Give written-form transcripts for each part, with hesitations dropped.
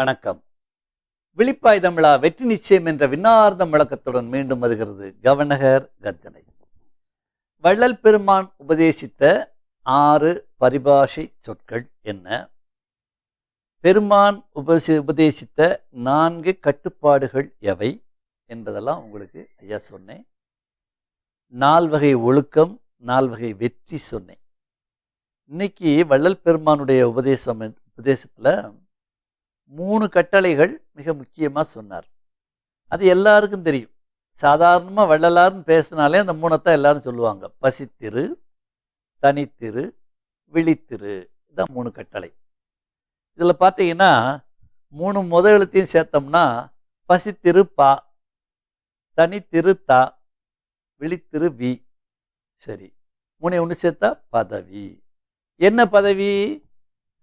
வணக்கம். விழிப்பாய் தமிழா வெற்றி நிச்சயம் என்ற விண்ணார்ந்த முழக்கத்துடன் மீண்டும் வருகிறது கவனகர் கர்ஜனை. வள்ளல் பெருமான் உபதேசித்த 6 பரிபாஷை சொற்கள் என்ன? பெருமான் உபதேசித்த 4 கட்டுப்பாடுகள் எவை என்பதெல்லாம் உங்களுக்கு ஐயா சொன்னேன். 4 வகை ஒழுக்கம், 4 வகை வெற்றி சொன்னேன். இன்னைக்கு வள்ளல் பெருமானுடைய உபதேசத்துல 3 கட்டளைகள் மிக முக்கியமாக சொன்னார். அது எல்லாருக்கும் தெரியும். சாதாரணமாக வள்ளலார்னு பேசினாலே அந்த 3 எல்லாரும் சொல்லுவாங்க. பசித்திரு, தனித்திரு, விழித்திரு. இதுதான் 3 கட்டளை. இதில் பார்த்தீங்கன்னா 3 முதல் எழுத்தையும் சேர்த்தோம்னா பசித்திரு பா, தனித்திரு தா, விழித்திரு வி. சரி, 3 ஒன்று சேர்த்தா பதவி. என்ன பதவி?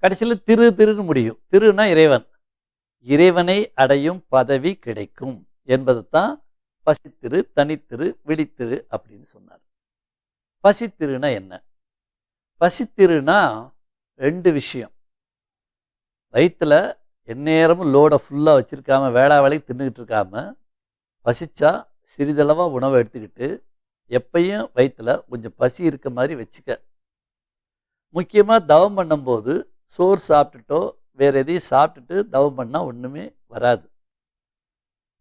கடைசியில் திரு திருன்னு முடியும். திருனா இறைவன். இறைவனை அடையும் பதவி கிடைக்கும் என்பது தான் பசித்திரு, தனித்திரு, விழித்திரு அப்படின்னு சொன்னார். பசித்திருனா என்ன? பசித்திருனா 2 விஷயம். வயிற்றுல எந்நேரமும் லோடை ஃபுல்லாக வச்சிருக்காம வேளா வேலைக்கு தின்னுக்கிட்டு இருக்காம, பசிச்சா சிறிதளவாக உணவை எடுத்துக்கிட்டு எப்பயும் வயிற்றுல கொஞ்சம் பசி இருக்க மாதிரி வச்சுக்க. முக்கியமாக தவம் பண்ணும்போது சோறு சாப்பிட்டுட்டோ வேற எதையும் சாப்பிட்டுட்டு தவம் பண்ணால் ஒன்றுமே வராது.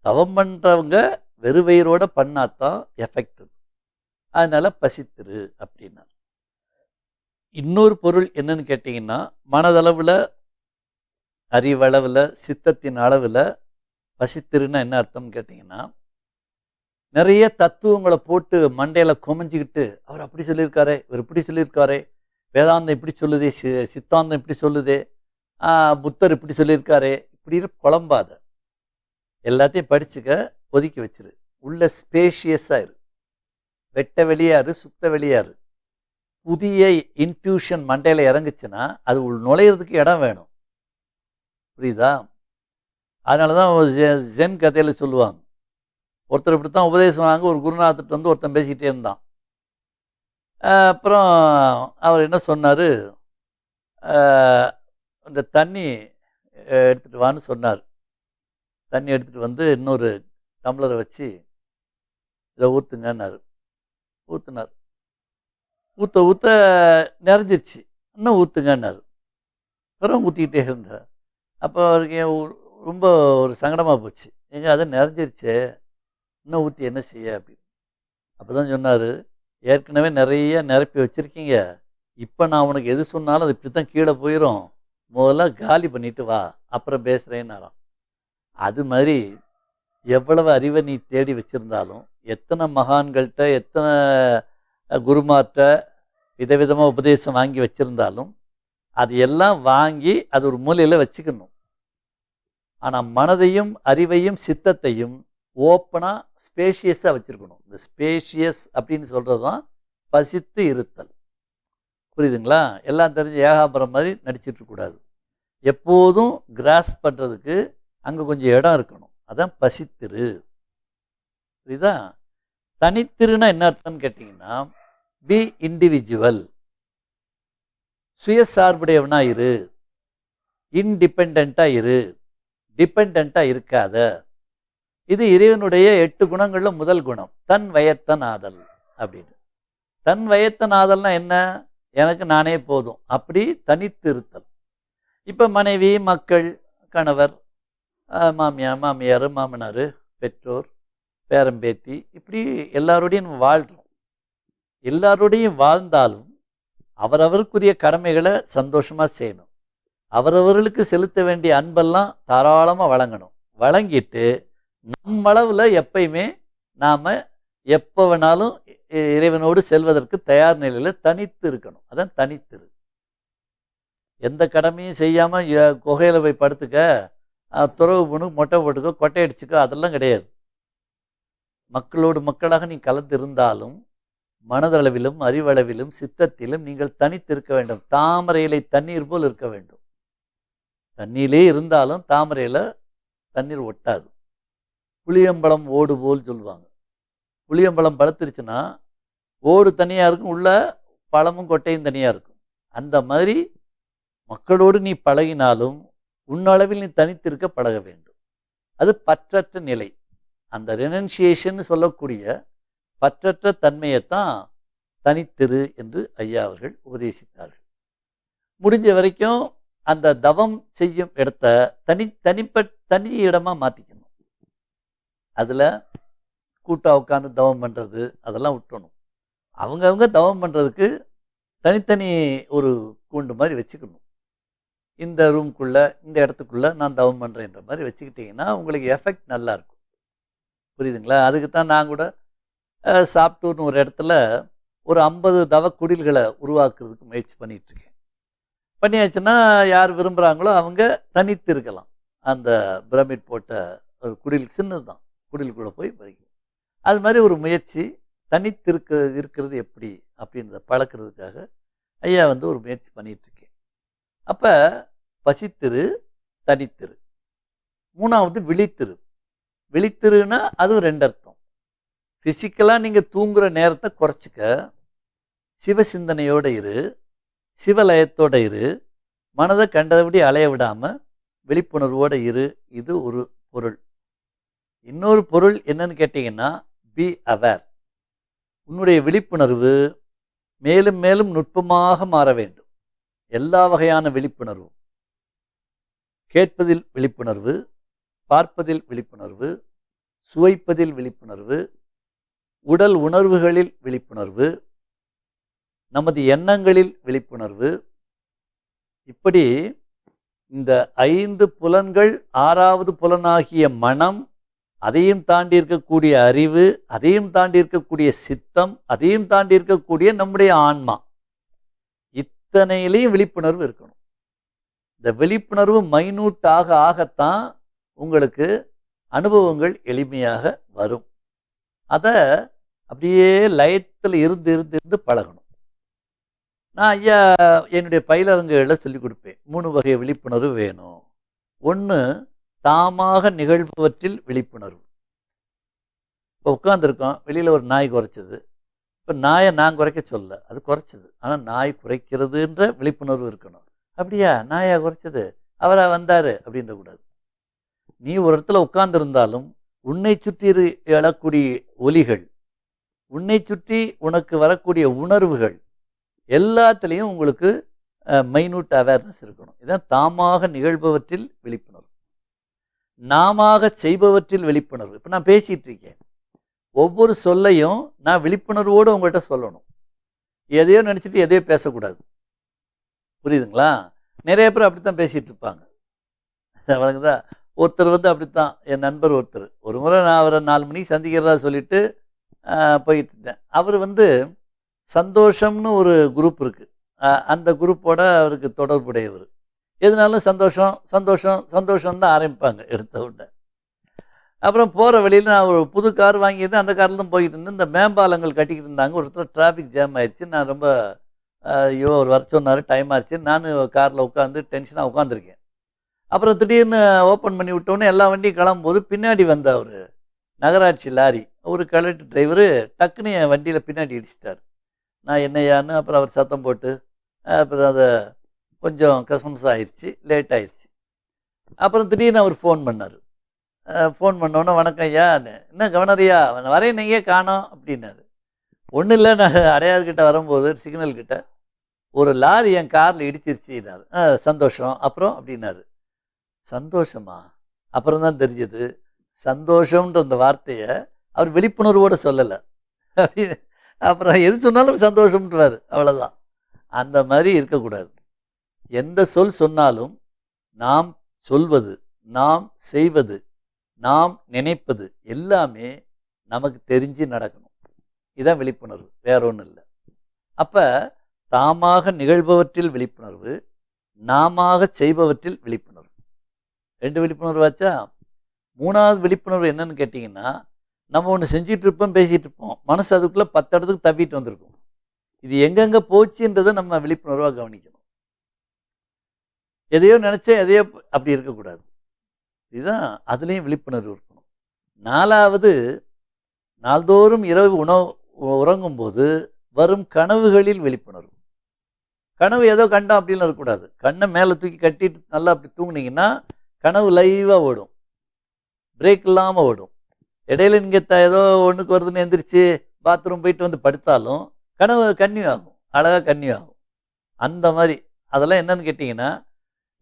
தவம் பண்ணுறவங்க வெறும் வயிறோட பண்ணாதான் எஃபெக்ட். அதனால பசித்திரு அப்படின்னா. இன்னொரு பொருள் என்னன்னு கேட்டிங்கன்னா, மனதளவில், அறிவளவில், சித்தத்தின் அளவில் பசித்திருன்னா என்ன அர்த்தம்னு கேட்டிங்கன்னா, நிறைய தத்துவங்களை போட்டு மண்டையில் குமைஞ்சிக்கிட்டு அவர் அப்படி சொல்லியிருக்காரே, இவர் இப்படி சொல்லியிருக்காரே, வேதாந்தம் இப்படி சொல்லுதே, சித்தாந்தம் இப்படி சொல்லுதே, புத்தர் இப்படி சொல்லியிருக்காரே, இப்படி குழம்பாத. எல்லாத்தையும் படிச்சுக்க, ஒதுக்கி வச்சிரு. உள்ள ஸ்பேஷியஸாக இரு. வெட்ட வெளியாரு, சுத்த வெளியாரு. புதிய இன்ட்யூஷன் மண்டையில் இறங்குச்சுன்னா அது நுழையிறதுக்கு இடம் வேணும். புரியுதா? அதனால தான் ஜென் கதையில் சொல்லுவாங்க, ஒருத்தர் இப்படி தான் உபதேசம் வாங்க ஒரு குருநாதர்கிட்ட வந்து ஒருத்தன் பேசிக்கிட்டே இருந்தான். அப்புறம் அவர் என்ன சொன்னார், இந்த தண்ணி எடுத்துகிட்டு வான்னு சொன்னார். தண்ணி எடுத்துகிட்டு வந்து இன்னொரு டம்ளரை வச்சு இதை ஊற்றுங்கன்னாரு. ஊற்றுனார். ஊற்ற ஊற்ற நிறைஞ்சிருச்சு. இன்னும் ஊற்றுங்கன்னாரு. அப்புறம் ஊற்றிக்கிட்டே இருந்தார். அப்போ அவருக்கு ரொம்ப ஒரு சங்கடமாக போச்சு. எங்க அதை நிறைஞ்சிருச்சு, இன்னும் ஊற்றி என்ன செய்ய அப்படின்னு. அப்போ தான் சொன்னார், ஏற்கனவே நிறைய நிரப்பி வச்சுருக்கீங்க, இப்போ நான் உனக்கு எது சொன்னாலும் அது இப்படி தான் கீழே போயிடும், முதல்ல காலி பண்ணிட்டு வா, அப்புறம் பேசுகிறேன்னாராம். அது மாதிரி எவ்வளவு அறிவை நீ தேடி வச்சுருந்தாலும், எத்தனை மகான்கள்கிட்ட, எத்தனை குருமார்கிட்ட விதவிதமாக உபதேசம் வாங்கி வச்சுருந்தாலும், அது எல்லாம் வாங்கி அது ஒரு மூலையில் வச்சுக்கணும். ஆனால் மனதையும் அறிவையும் சித்தத்தையும் ஓப்பனாக ஸ்பேஷியஸாக வச்சுருக்கணும். இந்த ஸ்பேஷியஸ் அப்படின்னு சொல்கிறது தான் பசித்து இருத்தல். புரியுதுங்களா? எல்லாம் தெரிஞ்சு ஏகாபுரம் மாதிரி நடிச்சிட்டு இருக்கக்கூடாது. எப்போதும் கிராஸ் பண்ணுறதுக்கு அங்கே கொஞ்சம் இடம் இருக்கணும். அதான் பசித்திரு. புரியுதா? தனித்திருன்னா என்ன அர்த்தம்னு கேட்டிங்கன்னா, பி இண்டிவிஜுவல். சுயசார்புடையவனா இரு, இன்டிபெண்ட்டாக இரு, டிபெண்ட்டாக இருக்காத. இது இறைவனுடைய 8 குணங்களில் முதல் குணம், தன் வயத்தன் ஆதல் அப்படின்னு. தன் வயத்தன் ஆதல்னா என்ன? எனக்கு நானே போதும், அப்படி தனித்து இருத்தல். இப்போ மனைவி, மக்கள், கணவர், மாமியார், மாமனார், பெற்றோர், பேரம்பேத்தி, இப்படி எல்லாரோடையும் வாழ்கிறோம். எல்லாரோடையும் வாழ்ந்தாலும் அவரவருக்குரிய கடமைகளை சந்தோஷமாக செய்யணும். அவரவர்களுக்கு செலுத்த வேண்டிய அன்பெல்லாம் தாராளமாக வழங்கணும். வழங்கிட்டு நம்மளவில் எப்பயுமே நாம் எப்போ வேணாலும் இறைவனோடு செல்வதற்கு தயார் நிலையில் தனித்து இருக்கணும். அதான் தனித்திரு. எந்த கடமையும் செய்யாமல் குகையில் போய் படுத்துக்க, துறவு பண்ணு, மொட்டை போட்டுக்கோ, கொட்டை அடிச்சுக்கோ, அதெல்லாம் கிடையாது. மக்களோடு மக்களாக நீ கலந்து இருந்தாலும் மனதளவிலும் அறிவளவிலும் சித்தத்திலும் நீங்கள் தனித்து இருக்க வேண்டும். தாமரையிலை தண்ணீர் போல் இருக்க வேண்டும். தண்ணியிலே இருந்தாலும் தாமரையில் தண்ணீர் ஒட்டாது. புளியம்பழம் ஓடு போல் சொல்லுவாங்க. புளியம்பழம் பழுத்துருச்சுன்னா ஓடு தனியாக இருக்கும், உள்ள பழமும் கொட்டையும் தனியாக இருக்கும். அந்த மாதிரி மக்களோடு நீ பழகினாலும் உன்னளவில் நீ தனித்திருக்க பழக வேண்டும். அது பற்றற்ற நிலை. அந்த ரெனன்சியேஷன் சொல்லக்கூடிய பற்றற்ற தன்மையைத்தான் தனித்திரு என்று ஐயா அவர்கள் உபதேசித்தார்கள். முடிஞ்ச வரைக்கும் அந்த தவம் செய்யும் இடத்த தனி இடமா மாத்திக்கணும். அதுல கூட்டா உட்காந்து தவம் பண்றது அதெல்லாம் விட்டணும். அவங்கவுங்க தவம் பண்றதுக்கு தனித்தனி ஒரு கூண்டு மாதிரி வச்சுக்கணும். இந்த ரூம்குள்ள இந்த இடத்துக்குள்ள நான் தவம் பண்றேன்ற மாதிரி வச்சுக்கிட்டீங்கன்னா உங்களுக்கு எஃபெக்ட் நல்லா இருக்கும். புரியுதுங்களா? அதுக்கு தான் நான் கூட சாப்பிட்டூர்னு ஒரு இடத்துல ஒரு 50 தவக்குடில்களை உருவாக்குறதுக்கு முயற்சி பண்ணிட்டு இருக்கேன். பண்ணியாச்சுன்னா யார் விரும்புகிறாங்களோ அவங்க தனித்து இருக்கலாம். அந்த பிரமிட் போட்ட ஒரு குடில் சின்னது தான், குடிலுக்குள்ளே போய் படிக்கும். அது மாதிரி ஒரு முயற்சி தனித்து இருக்கிறது எப்படி அப்படின்றத பழக்கிறதுக்காக ஐயா ஒரு முயற்சி பண்ணிட்டு இருக்கேன். அப்போ பசித்திரு, தனித்திரு. மூணாவது விழித்திரு. விழித்திருன்னா அதுவும் 2 அர்த்தம். ஃபிசிக்கலாக நீங்கள் தூங்குற நேரத்தை குறைச்சிக்க, சிவ சிந்தனையோடு இரு, சிவலயத்தோட இரு, மனதை கண்டபடி அலைய விடாம விழிப்புணர்வோடு இரு. இது ஒரு பொருள். இன்னொரு பொருள் என்னன்னு கேட்டீங்கன்னா, பி அவேர். உன்னுடைய விழிப்புணர்வு மேலும் மேலும் நுட்பமாக மாற வேண்டும். எல்லா வகையான விழிப்புணர்வும், கேட்பதில் விழிப்புணர்வு, பார்ப்பதில் விழிப்புணர்வு, சுவைப்பதில் விழிப்புணர்வு, உடல் உணர்வுகளில் விழிப்புணர்வு, நமது எண்ணங்களில் விழிப்புணர்வு. இப்படி இந்த 5 புலன்கள், 6வது புலனாகிய மனம், அதையும் தாண்டி இருக்கக்கூடிய அறிவு, அதையும் தாண்டி இருக்கக்கூடிய சித்தம், அதையும் தாண்டி இருக்கக்கூடிய நம்முடைய ஆன்மா, இத்தனையிலையும் விழிப்புணர்வு இருக்கணும். இந்த விழிப்புணர்வு மைனூட் ஆக ஆகத்தான் உங்களுக்கு அனுபவங்கள் எளிமையாக வரும். அதை அப்படியே லயத்தில் இருந்து இருந்து இருந்து பழகணும். நான் ஐயா என்னுடைய பயிலரங்குகளில் சொல்லிக் கொடுப்பேன். 3 வகை விழிப்புணர்வு வேணும். 1, தாமாக நிகழ்பவற்றில் விழிப்புணர்வு. இப்போ உட்காந்துருக்கோம், வெளியில் ஒரு நாய் குறைச்சது. இப்போ நாயை நான் குறைக்க சொல்ல, அது குறைச்சது. ஆனால் நாய் குறைக்கிறதுன்ற விழிப்புணர்வு இருக்கணும். அப்படியா, நாயா குறைச்சது, அவரா வந்தார் அப்படின்ற கூடாது. நீ ஒரு இடத்துல உட்கார்ந்துருந்தாலும் உன்னை சுற்றி எழக்கூடிய ஒலிகள், உன்னை சுற்றி உனக்கு வரக்கூடிய உணர்வுகள் எல்லாத்துலேயும் உங்களுக்கு மைனூட் அவேர்னஸ் இருக்கணும். இதான் தாமாக நிகழ்பவற்றில் விழிப்புணர்வு. நாமாக செய்பவற்றில் விழிப்புணர்வு. இப்போ நான் பேசிகிட்டு இருக்கேன், ஒவ்வொரு சொல்லையும் நான் விழிப்புணர்வோடு உங்கள்கிட்ட சொல்லணும். எதையோ நினச்சிட்டு எதையோ பேசக்கூடாது. புரியுதுங்களா? நிறைய பேர் அப்படித்தான் பேசிகிட்டு இருப்பாங்க. அவனுக்கு தான் ஒருத்தர் அப்படித்தான், என் நண்பர் ஒருத்தர். ஒரு முறை நான் அவரை 4 மணிக்கு சந்திக்கிறதா சொல்லிட்டு போயிட்டு இருந்தேன். அவர் சந்தோஷம்னு ஒரு குரூப் இருக்குது, அந்த குரூப்போட அவருக்கு தொடர்புடையவர். எதுனாலும் சந்தோஷம் சந்தோஷம் சந்தோஷம் தான் ஆரம்பிப்பாங்க எடுத்த உடனே. அப்புறம் போகிற வழியில் நான் ஒரு புது கார் வாங்கியிருந்தேன், அந்த காரில் தான் போய்கிட்டு இருந்தேன். இந்த மேம்பாலங்கள் கட்டிக்கிட்டு இருந்தாங்க. ஒருத்தர் டிராஃபிக் ஜாம் ஆயிடுச்சு. நான் ரொம்ப ஐயோ அவர் வர சொன்னார், டைம் ஆச்சு. நான் காரில் உட்காந்து டென்ஷனாக உட்காந்துருக்கேன். அப்புறம் திடீர்னு ஓப்பன் பண்ணி விட்டோன்னே எல்லா வண்டியும் கிளம்பும்போது பின்னாடி வந்த ஒரு நகராட்சி லாரி, ஒரு கலெக்டர் டிரைவரு டக்குன்னு என் வண்டியில் பின்னாடி இடிச்சிட்டார். நான் என்னையான்னு அப்புறம் அவர் சத்தம் போட்டு அப்புறம் அதை கொஞ்சம் கசம்சா ஆயிடுச்சு, லேட் ஆயிடுச்சு. அப்புறம் திடீர்னு அவர் ஃபோன் பண்ணார். ஃபோன் பண்ணோன்னே வணக்கம் ஐயா, என்ன கவனரியா வரேன் நீங்க காணோம் அப்படின்னாரு. ஒன்றும் இல்லை, நான் அடையாறுகிட்ட வரும்போது சிக்னல் கிட்ட ஒரு லாரி என் காரில் இடிச்சிருச்சுனாரு. சந்தோஷம் அப்புறம் அப்படின்னாரு. சந்தோஷமா? அப்புறம் தான் தெரிஞ்சது சந்தோஷம்ன்ற அந்த வார்த்தையை அவர் விழிப்புணர்வோடு சொல்லலை. அப்படின்னு அப்புறம் எது சொன்னாலும் சந்தோஷம்ன்றார், அவ்வளோதான். அந்த மாதிரி இருக்கக்கூடாது. எந்த சொல் சொன்னாலும் நாம் சொல்வது, நாம் செய்வது, நாம் நினைப்பது எல்லாமே நமக்கு தெரிஞ்சு நடக்கணும். இதான் விழிப்புணர்வு, வேற ஒன்றும் இல்லை. அப்போ தாமாக நிகழ்பவற்றில் விழிப்புணர்வு, நாமாக செய்பவற்றில் விழிப்புணர்வு. 2 விழிப்புணர்வாச்சா? 3வது விழிப்புணர்வு என்னன்னு கேட்டிங்கன்னா, நம்ம ஒன்று செஞ்சிட்டு இருப்போம், பேசிகிட்டு இருப்போம், மனசு அதுக்குள்ளே 10 இடத்துக்கு தவிட்டு வந்திருக்கும். இது எங்கெங்கே போச்சுன்றதை நம்ம விழிப்புணர்வாக கவனிக்கணும். எதையோ நினச்சேன் எதையோ அப்படி இருக்கக்கூடாது. இதுதான் அதுலேயும் விழிப்புணர்வு இருக்கணும். 4வது, நாள்தோறும் இரவு உறங்கும்போது வரும் கனவுகளில் விழிப்புணர்வு. கனவு ஏதோ கண்டோம் அப்படின்னு இருக்கக்கூடாது. கண்ணை மேலே தூக்கி கட்டிட்டு நல்லா அப்படி தூங்குனீங்கன்னா கனவு லைவாக ஓடும், பிரேக் இல்லாமல் ஓடும். இடையில நீங்கள் ஏதோ ஒன்றுக்கு வருதுன்னு எந்திரிச்சு பாத்ரூம் போயிட்டு வந்து படுத்தாலும் கனவு கன்னியூ ஆகும், அழகாக கன்னியூ ஆகும். அந்த மாதிரி அதெல்லாம் என்னன்னு கேட்டிங்கன்னா,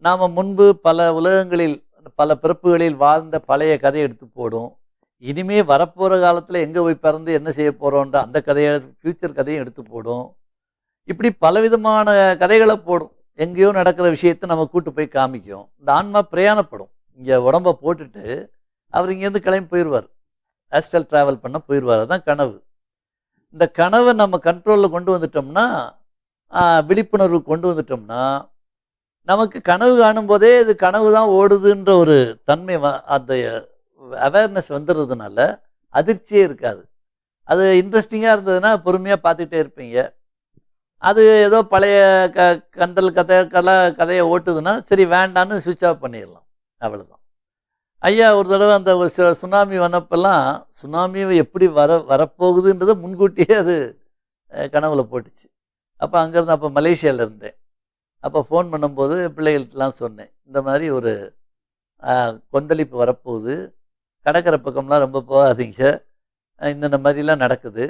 நாம் முன்பு பல உலகங்களில் பல பிறப்புகளில் வாழ்ந்த பழைய கதையை எடுத்து போடும். இனிமே வரப்போகிற காலத்தில் எங்கே போய் பிறந்து என்ன செய்ய போகிறோன்ற அந்த கதையை ஃப்யூச்சர் கதையும் எடுத்து போடும். இப்படி பலவிதமான கதைகளை போடும். எங்கேயோ நடக்கிற விஷயத்தை நம்ம கூட்டு போய் காமிக்கும். இந்த ஆன்மா பிரயாணப்படும். இங்கே உடம்பை போட்டுட்டு அவர் இங்கேருந்து கிளம்பி போயிடுவார், ஆஸ்ட்ரல் ட்ராவல் பண்ண போயிடுவார். அதுதான் கனவு. இந்த கனவை நம்ம கண்ட்ரோலில் கொண்டு வந்துட்டோம்னா, விழிப்புணர்வு கொண்டு வந்துட்டோம்னா, நமக்கு கனவு காணும் போதே இது கனவு தான் ஓடுதுன்ற ஒரு தன்மை, அந்த அவேர்னஸ் வந்துடுறதுனால அதிர்ச்சியே இருக்காது. அது இன்ட்ரெஸ்டிங்காக இருந்ததுன்னா பொறுமையாக பார்த்துட்டே இருப்பீங்க. அது ஏதோ பழைய கந்தல் கதையை ஓட்டுதுன்னா சரி வேண்டான்னு சுவிட்ச் ஆஃப் பண்ணிடலாம், அவ்வளோதான். ஐயா ஒரு தடவை அந்த சுனாமி வந்தப்பெல்லாம் சுனாமி எப்படி வரப்போகுதுன்றதை முன்கூட்டியே அது கனவுல போட்டுச்சு. அப்போ அங்கேருந்து அப்போ மலேசியாவில் இருந்தேன். அப்போ ஃபோன் பண்ணும்போது பிள்ளைகள்ட்டலாம் சொன்னேன், இந்த மாதிரி ஒரு கொந்தளிப்பு வரப்போகுது, கடற்கரை பக்கம்லாம் ரொம்ப போகாதீங்க, இந்த மாதிரிலாம் நடக்குது,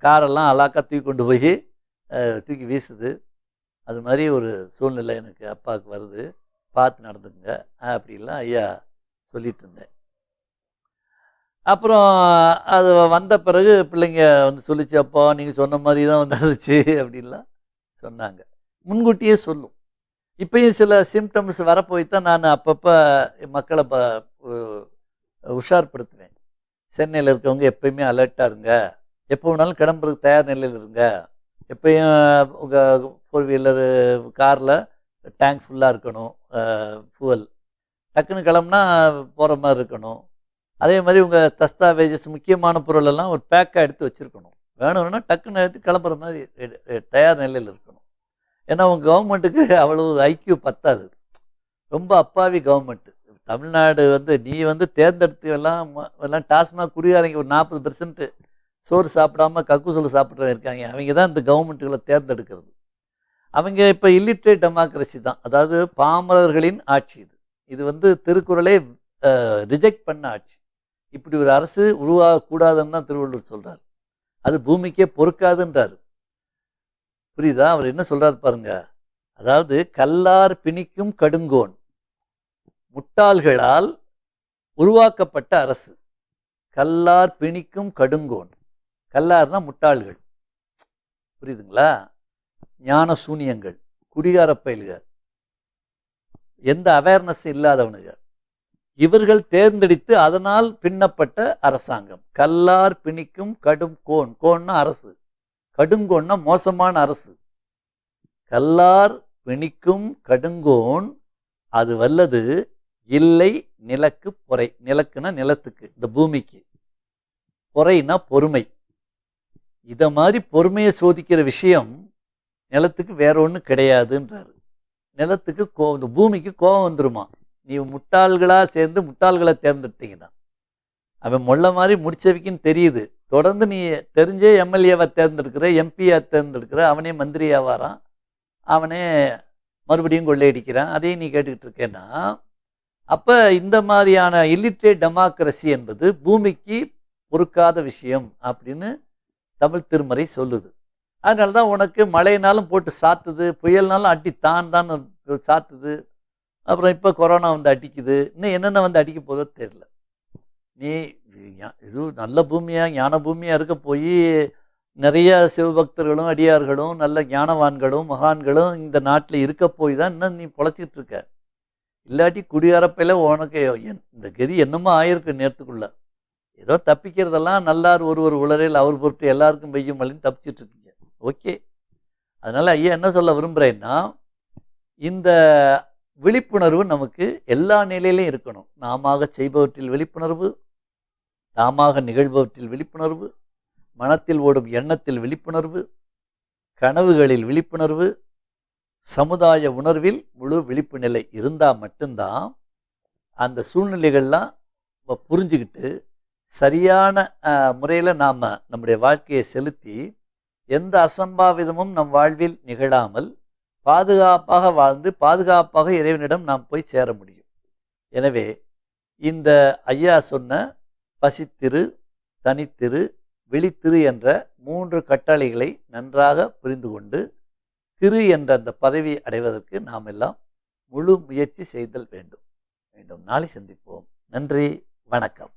காரெல்லாம் அலாக்கா தூக்கி கொண்டு போய் தூக்கி வீசுது, அது மாதிரி ஒரு சூழ்நிலை எனக்கு அப்பாவுக்கு வருது, பார்த்து நடந்துங்க அப்படிலாம் ஐயா சொல்லிட்டு இருந்தேன். அப்புறம் அது வந்த பிறகு பிள்ளைங்க வந்து சொல்லிச்சு, அப்பா நீங்கள் சொன்ன மாதிரி தான் நடந்துச்சு அப்படின்லாம் சொன்னாங்க. முன்கூட்டியே சொல்லும். இப்பயும் சில சிம்டம்ஸ் வரப்போய் தான் நான் அப்பப்போ மக்களை உஷார்படுத்துவேன். சென்னையில் இருக்கவங்க எப்பயுமே அலர்ட்டாக இருங்க, எப்போ வேணாலும் கிளம்புறதுக்கு தயார் நிலையில் இருங்க, எப்பயும் உங்கள் 4 வீலரு காரில் டேங்க் ஃபுல்லாக இருக்கணும், ஃபியூவல் டக்குன்னு கிளம்புனா போகிற மாதிரி இருக்கணும். அதே மாதிரி உங்கள் தஸ்தாவேஜஸ் முக்கியமான பொருளெல்லாம் ஒரு பேக்காக எடுத்து வச்சுருக்கணும், வேணும்னா டக்குன்னு எடுத்து கிளம்புற மாதிரி தயார் நிலையில் இருக்கணும். ஏன்னா உங்கள் கவர்மெண்ட்டுக்கு அவ்வளோ ஐக்கியூ பத்தாது, ரொம்ப அப்பாவி கவர்மெண்ட்டு. தமிழ்நாடு வந்து நீ வந்து தேர்ந்தெடுத்து எல்லாம் டாஸ்மாக் குடியாரங்க ஒரு 40% சோறு சாப்பிடாம கக்கூசில் சாப்பிட்றவங்க இருக்காங்க. அவங்க தான் இந்த கவர்மெண்ட்டுகளை தேர்ந்தெடுக்கிறது. அவங்க இப்போ இல்லிட்ரேட் டெமோக்ரஸி தான், அதாவது பாமரர்களின் ஆட்சி. இது வந்து திருக்குறளே ரிஜெக்ட் பண்ண ஆட்சி. இப்படி ஒரு அரசு உருவாகக்கூடாதுன்னு தான் திருவள்ளுவர் சொல்கிறார். அது பூமிக்கே பொறுக்காதுன்றார். புரியுதா? அவர் என்ன சொல்றாரு பாருங்க, அதாவது கல்லார் பிணிக்கும் கடுங்கோன், முட்டாள்களால் உருவாக்கப்பட்ட அரசு. கல்லார் பிணிக்கும் கடுங்கோன், கல்லார்னா முட்டாள்கள், புரியுதுங்களா? ஞான சூனியங்கள், குடிகார பயல்க, எந்த அவேர்னஸ் இல்லாதவனுங்க, இவர்கள் தேர்ந்தெடுத்து அதனால் பின்னப்பட்ட அரசாங்கம். கல்லார் பிணிக்கும் கடும் கோன், கோன்னா அரசு, கடுங்கோன்னா மோசமான அரசு. கல்லார் பிணிக்கும் கடுங்கோன் அது வல்லது இல்லை நிலக்கு பொறை. நிலக்குன்னா நிலத்துக்கு, இந்த பூமிக்கு. பொறைனா பொறுமை. இத மாதிரி பொறுமையை சோதிக்கிற விஷயம் நிலத்துக்கு வேற ஒன்று கிடையாதுன்றாரு. நிலத்துக்கு இந்த பூமிக்கு கோபம் வந்துருமா, நீ முட்டாள்களாக சேர்ந்து முட்டாள்களை தேர்ந்தெடுத்தீங்கன்னா. அவன் மொள்ள மாதிரி முடிச்சவைக்குன்னு தெரியுது, தொடர்ந்து நீ தெரிஞ்சே எம்எல்ஏவை தேர்ந்தெடுக்கிற, எம்பியா தேர்ந்தெடுக்கிற, அவனே மந்திரியா வாரான், அவனே மறுபடியும் கொள்ளையடிக்கிறான், அதையும் நீ கேட்டுக்கிட்டு இருக்கேன்னா, அப்போ இந்த மாதிரியான இல்லிட்ரேட் டெமோக்ரஸி என்பது பூமிக்கு பொறுக்காத விஷயம் அப்படின்னு தமிழ் திருமறை சொல்லுது. அதனால தான் உனக்கு மழைனாலும் போட்டு சாத்துது, புயல்னாலும் அடி தான் சாத்துது, அப்புறம் இப்போ கொரோனா வந்து அடிக்குது, இன்னும் என்னென்ன வந்து அடிக்க போதோ தெரியல. நீ இது நல்ல பூமியாக ஞான பூமியாக இருக்க போய் நிறைய சிவபக்தர்களும் அடியார்களும் நல்ல ஞானவான்களும் மகான்களும் இந்த நாட்டில் இருக்க போய் தான் இன்னும் நீ பொழைச்சிட்டு இருக்க. இல்லாட்டி குடியாரப்பையில் உனக்கு இந்த கதி என்னமோ ஆயிருக்கு நேரத்துக்குள்ள. ஏதோ தப்பிக்கிறதெல்லாம் நல்லார் ஒருவர் உளரில் அவர் பொறுத்து எல்லாருக்கும் பெய்யும் மழைன்னு தப்பிச்சிட்டு இருக்கீங்க. ஓகே, அதனால ஐயா என்ன சொல்ல விரும்புகிறேன்னா, இந்த விழிப்புணர்வு நமக்கு எல்லா நிலையிலையும் இருக்கணும். நாம செய்பவற்றில் விழிப்புணர்வு, தாமாக நிகழ்பவற்றில் விழிப்புணர்வு, மனத்தில் ஓடும் எண்ணத்தில் விழிப்புணர்வு, கனவுகளில் விழிப்புணர்வு, சமுதாய உணர்வில் முழு விழிப்பு நிலை இருந்தால் மட்டும்தான் அந்த சூழ்நிலைகள்லாம் புரிஞ்சுக்கிட்டு சரியான முறையில் நாம் நம்முடைய வாழ்க்கையை செலுத்தி எந்த அசம்பாவிதமும் நம் வாழ்வில் நிகழாமல் பாதுகாப்பாக வாழ்ந்து பாதுகாப்பாக இறைவனிடம் நாம் போய் சேர முடியும். எனவே இந்த ஐயா சொன்ன பசித்திரு, தனித்திரு, விழித்திரு என்ற 3 கட்டளைகளை நன்றாக புரிந்து கொண்டு திரு என்ற அந்த பதவி அடைவதற்கு நாம் எல்லாம் முழு முயற்சி செய்தல் வேண்டும். மீண்டும் நாளை சந்திப்போம். நன்றி, வணக்கம்.